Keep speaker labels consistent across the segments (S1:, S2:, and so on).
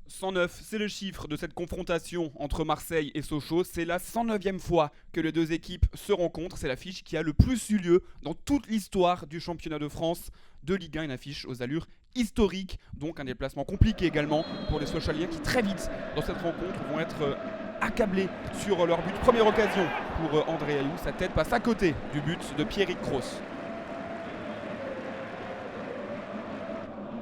S1: 109, c'est le chiffre de cette confrontation entre Marseille et Sochaux. C'est la 109e fois que les deux équipes se rencontrent. C'est l'affiche qui a le plus eu lieu dans toute l'histoire du championnat de France de Ligue 1. Une affiche aux allures historiques, donc un déplacement compliqué également pour les Sochaliens qui très vite dans cette rencontre vont être accablés sur leur but. Première occasion pour André Ayew. Sa tête passe à côté du but de Pierrick Kroos.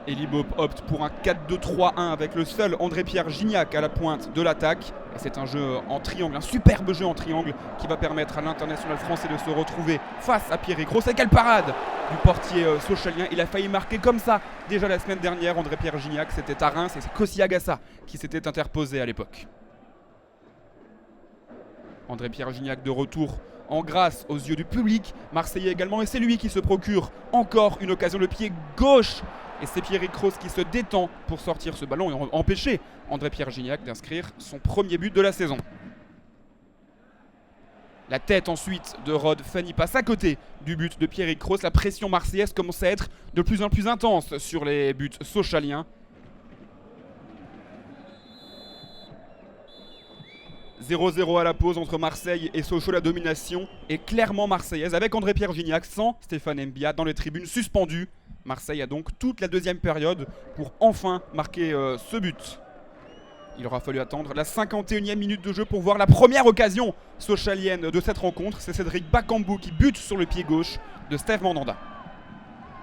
S1: Elie Boep opte pour un 4-2-3-1 avec le seul André-Pierre Gignac à la pointe de l'attaque. Et c'est un jeu en triangle, un superbe jeu en triangle qui va permettre à l'international français de se retrouver face à Pierrick Kroos. Et quelle parade du portier sochalien. Il a failli marquer comme ça déjà la semaine dernière. André-Pierre Gignac, c'était à Reims et c'est Kossi Agassa qui s'était interposé à l'époque. André-Pierre Gignac de retour en grâce aux yeux du public marseillais également. Et c'est lui qui se procure encore une occasion, le pied gauche. Et c'est Pierrick Kroos qui se détend pour sortir ce ballon et empêcher André-Pierre Gignac d'inscrire son premier but de la saison. La tête ensuite de Rod Fanny passe à côté du but de Pierrick Kroos. La pression marseillaise commence à être de plus en plus intense sur les buts sochaliens. 0-0 à la pause entre Marseille et Sochaux. La domination est clairement marseillaise avec André-Pierre Gignac sans Stéphane Mbia dans les tribunes suspendues. Marseille a donc toute la deuxième période pour enfin marquer ce but. Il aura fallu attendre la 51e minute de jeu pour voir la première occasion sochalienne de cette rencontre. C'est Cédric Bakambu qui bute sur le pied gauche de Steve Mandanda.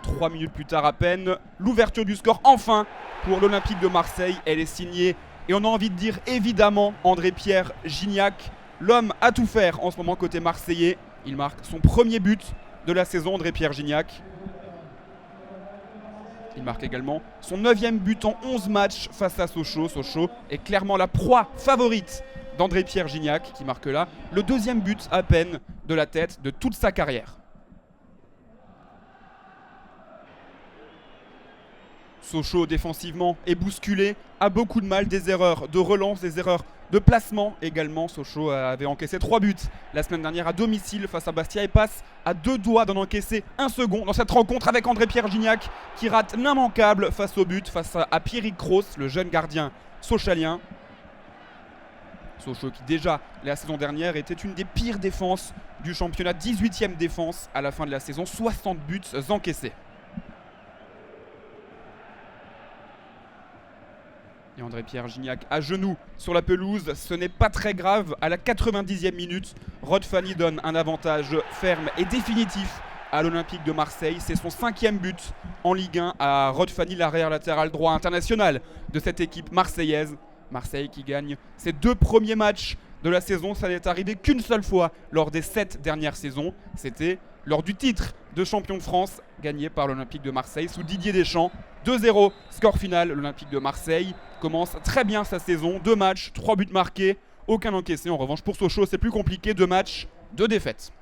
S1: 3 minutes plus tard à peine, l'ouverture du score enfin pour l'Olympique de Marseille. Elle est signée et on a envie de dire évidemment André-Pierre Gignac. L'homme à tout faire en ce moment côté marseillais. Il marque son premier but de la saison, André-Pierre Gignac. Il marque également son 9e but en 11 matchs face à Sochaux. Sochaux est clairement la proie favorite d'André-Pierre Gignac qui marque là le deuxième but à peine de la tête de toute sa carrière. Sochaux défensivement est bousculé, a beaucoup de mal, des erreurs de relance, des erreurs de placement également. Sochaux avait encaissé 3 buts la semaine dernière à domicile face à Bastia et passe à 2 doigts d'en encaisser un second dans cette rencontre avec André-Pierre Gignac qui rate l'immanquable face au but, face à Pierrick Kroos, le jeune gardien sochalien. Sochaux qui déjà la saison dernière était une des pires défenses du championnat, 18e défense à la fin de la saison, 60 buts encaissés. Et André-Pierre Gignac à genoux sur la pelouse, ce n'est pas très grave. À la 90e minute, Rod Fanny donne un avantage ferme et définitif à l'Olympique de Marseille. C'est son 5e but en Ligue 1 à Rod Fanny, l'arrière latéral droit international de cette équipe marseillaise. Marseille qui gagne ses 2 premiers matchs de la saison. Ça n'est arrivé qu'une seule fois lors des 7 dernières saisons. C'était lors du titre de champion de France gagné par l'Olympique de Marseille sous Didier Deschamps. 2-0, score final. L'Olympique de Marseille commence très bien sa saison. 2 matchs, 3 buts marqués, aucun encaissé. En revanche, pour Sochaux, c'est plus compliqué. 2 matchs, 2 défaites.